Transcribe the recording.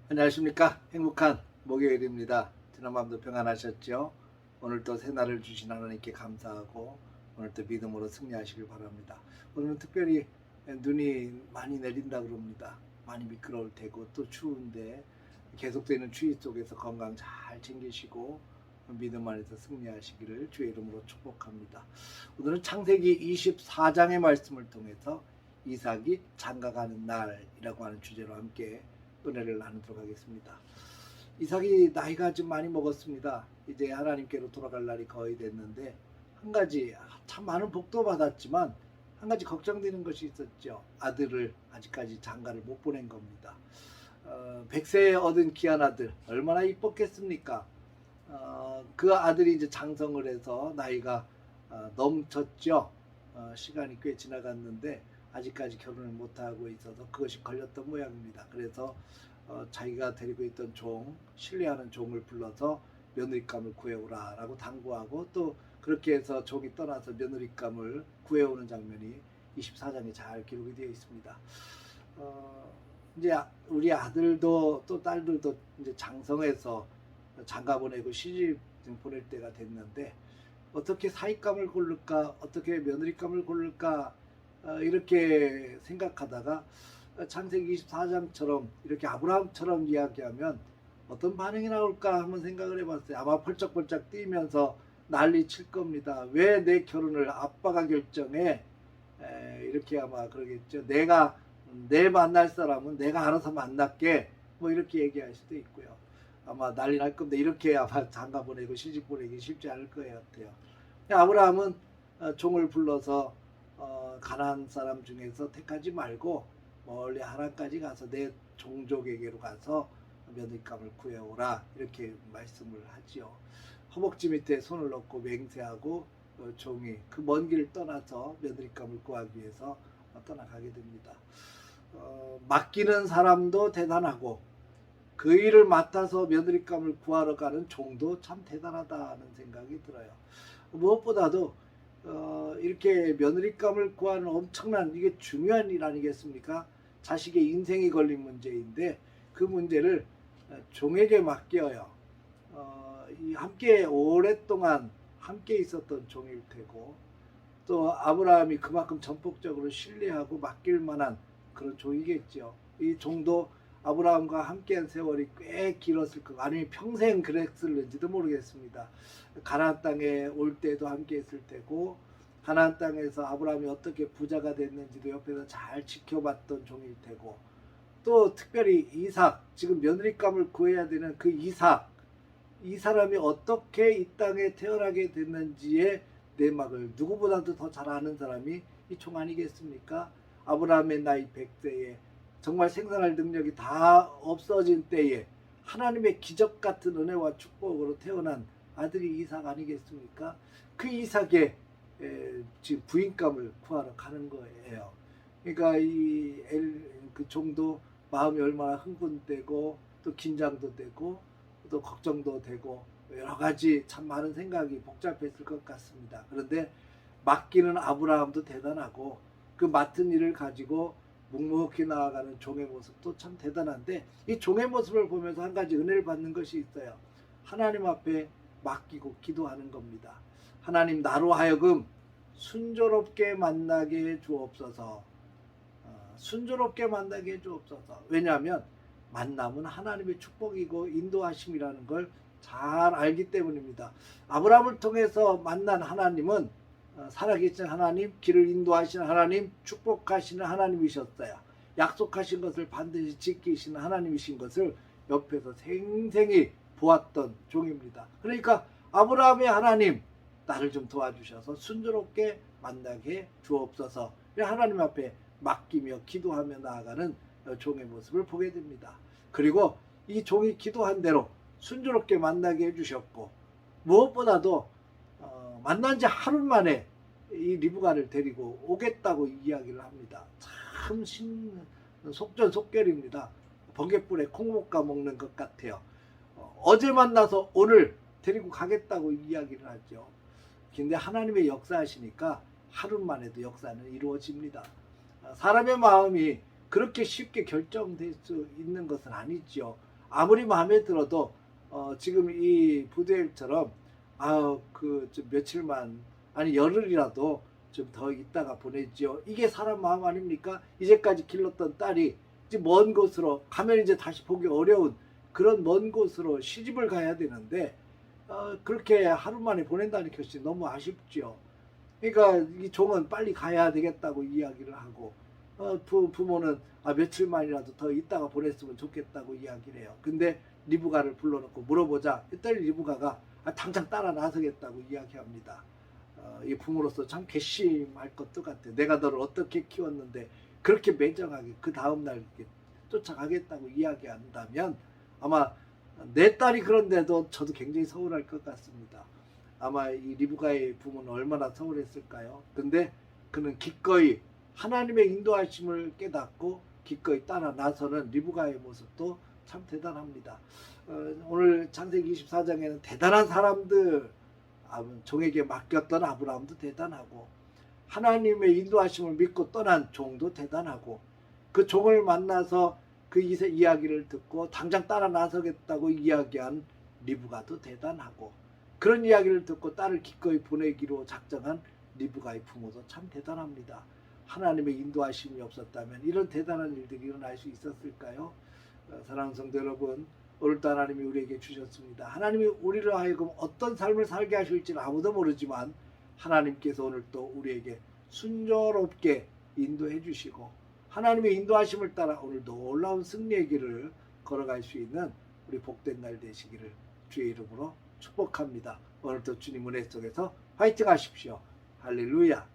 안녕하십니까. 행복한 목요일입니다. 지난밤도 평안하셨죠? 오늘도 새날을 주신 하나님께 감사하고 오늘도 믿음으로 승리하시길 바랍니다. 오늘은 특별히 눈이 많이 내린다 그럽니다. 많이 미끄러울 테고 또 추운데 계속되는 추위 속에서 건강 잘 챙기시고 믿음 안에서 승리하시기를 주의 이름으로 축복합니다. 오늘은 창세기 24장의 말씀을 통해서 이삭이 장가가는 날이라고 하는 주제로 함께 은혜를 나누도록 하겠습니다. 이삭이 나이가 좀 많이 먹었습니다. 이제 하나님께로 돌아갈 날이 거의 됐는데 한 가지 참 많은 복도 받았지만 한 가지 걱정되는 것이 있었죠. 아들을 아직까지 장가를 못 보낸 겁니다. 100세에 얻은 귀한 아들 얼마나 이뻤겠습니까? 그 아들이 이제 장성을 해서 나이가 넘쳤죠. 시간이 꽤 지나갔는데 아직까지 결혼을 못하고 있어서 그것이 걸렸던 모양입니다. 그래서 자기가 데리고 있던 종, 신뢰하는 종을 불러서 며느리감을 구해오라 라고 당부하고 또 그렇게 해서 종이 떠나서 며느리감을 구해오는 장면이 24장에 잘 기록이 되어 있습니다. 이제 우리 아들도 또 딸들도 이제 장성해서 장가 보내고 시집 보낼 때가 됐는데 어떻게 사윗감을 고를까, 어떻게 며느리감을 고를까 이렇게 생각하다가 창세기 24장처럼 이렇게 아브라함처럼 이야기하면 어떤 반응이 나올까 한번 생각을 해봤어요. 아마 펄쩍펄쩍 뛰면서 난리 칠 겁니다. 왜 내 결혼을 아빠가 결정해? 이렇게 아마 그러겠죠. 내 만날 사람은 내가 알아서 만날게 뭐 이렇게 얘기할 수도 있고요. 아마 난리 날 겁니다. 이렇게 아마 장가 보내고 시집 보내기 쉽지 않을 것 같아요. 아브라함은 종을 불러서 가나안 사람 중에서 택하지 말고 멀리 하란까지 가서 내 종족에게로 가서 며느리감을 구해오라 이렇게 말씀을 하지요. 허벅지 밑에 손을 넣고 맹세하고 종이 그 먼 길을 떠나서 며느리감을 구하기 위해서 떠나가게 됩니다. 맡기는 사람도 대단하고 그 일을 맡아서 며느리감을 구하러 가는 종도 참 대단하다는 생각이 들어요. 무엇보다도 이렇게 며느리감을 구하는 엄청난 이게 중요한 일 아니겠습니까? 자식의 인생이 걸린 문제인데 그 문제를 종에게 맡겨요. 함께 오랫동안 함께 있었던 종일 테고 또 아브라함이 그만큼 전폭적으로 신뢰하고 맡길 만한 그런 종이겠죠. 이 종도 아브라함과 함께한 세월이 꽤 길었을 거고 아니면 평생 그랬을는지도 모르겠습니다. 가나안 땅에 올 때도 함께 했을 테고 가나안 땅에서 아브라함이 어떻게 부자가 됐는지도 옆에서 잘 지켜봤던 종일 테고 또 특별히 이삭 지금 며느리감을 구해야 되는 그 이삭 이 사람이 어떻게 이 땅에 태어나게 됐는지의 내막을 누구보다도 더 잘 아는 사람이 이 종 아니겠습니까? 아브라함의 나이 100세에 정말 생산할 능력이 다 없어진 때에 하나님의 기적 같은 은혜와 축복으로 태어난 아들이 이삭 아니겠습니까? 그 이삭의 지금 부인감을 구하러 가는 거예요. 그러니까 그 종도 마음이 얼마나 흥분되고 또 긴장도 되고 또 걱정도 되고 여러 가지 참 많은 생각이 복잡했을 것 같습니다. 그런데 맡기는 아브라함도 대단하고 그 맡은 일을 가지고 묵묵히 나아가는 종의 모습도 참 대단한데 이 종의 모습을 보면서 한 가지 은혜를 받는 것이 있어요. 하나님 앞에 맡기고 기도하는 겁니다. 하나님 나로 하여금 순조롭게 만나게 해 주옵소서. 순조롭게 만나게 해 주옵소서. 왜냐하면 만남은 하나님의 축복이고 인도하심이라는 걸 잘 알기 때문입니다. 아브라함을 통해서 만난 하나님은 살아계신 하나님, 길을 인도하시는 하나님, 축복하시는 하나님이셨어요. 약속하신 것을 반드시 지키시는 하나님이신 것을 옆에서 생생히 보았던 종입니다. 그러니까 아브라함의 하나님, 나를 좀 도와주셔서 순조롭게 만나게 주옵소서. 하나님 앞에 맡기며 기도하며 나아가는 종의 모습을 보게 됩니다. 그리고 이 종이 기도한 대로 순조롭게 만나게 해주셨고 무엇보다도 만난 지 하루 만에 이 리브가를 데리고 오겠다고 이야기를 합니다. 참 속전속결입니다. 번갯불에 콩 볶아 먹는 것 같아요. 어제 만나서 오늘 데리고 가겠다고 이야기를 하죠. 근데 하나님의 역사하시니까 하루만 해도 역사는 이루어집니다. 사람의 마음이 그렇게 쉽게 결정될 수 있는 것은 아니죠. 아무리 마음에 들어도 지금 이 부두엘처럼 좀 며칠만 아니 열흘이라도 좀 더 있다가 보내지요. 이게 사람 마음 아닙니까? 이제까지 길렀던 딸이 이제 먼 곳으로 가면 이제 다시 보기 어려운 그런 먼 곳으로 시집을 가야 되는데 그렇게 하루 만에 보낸다는 것이 너무 아쉽죠. 그러니까 이 종은 빨리 가야 되겠다고 이야기를 하고 부모는 며칠만이라도 더 있다가 보냈으면 좋겠다고 이야기를 해요. 근데 리브가를 불러놓고 물어보자 했더니 리브가가 당장 따라 나서겠다고 이야기합니다. 이 부모로서 참 괘씸할 것도 같아. 내가 너를 어떻게 키웠는데 그렇게 매정하게 그 다음날 쫓아가겠다고 이야기한다면 아마 내 딸이 그런데도 저도 굉장히 서운할 것 같습니다. 아마 이 리브가의 부모는 얼마나 서운했을까요? 근데 그는 기꺼이 하나님의 인도하심을 깨닫고 기꺼이 따라 나서는 리브가의 모습도 참 대단합니다. 오늘 창세기 24장에는 대단한 사람들, 종에게 맡겼던 아브라함도 대단하고 하나님의 인도하심을 믿고 떠난 종도 대단하고 그 종을 만나서 그 이야기를 듣고 당장 따라 나서겠다고 이야기한 리브가도 대단하고 그런 이야기를 듣고 딸을 기꺼이 보내기로 작정한 리브가의 부모도 참 대단합니다. 하나님의 인도하심이 없었다면 이런 대단한 일들이 일어날 수 있었을까요? 사랑하는 성도 여러분, 오늘도 하나님이 우리에게 주셨습니다. 하나님이 우리를 하여금 어떤 삶을 살게 하실지는 아무도 모르지만 하나님께서 오늘 또 우리에게 순조롭게 인도해 주시고 하나님의 인도하심을 따라 오늘도 놀라운 승리의 길을 걸어갈 수 있는 우리 복된 날 되시기를 주의 이름으로 축복합니다. 오늘도 주님 은혜 속에서 화이팅 하십시오. 할렐루야.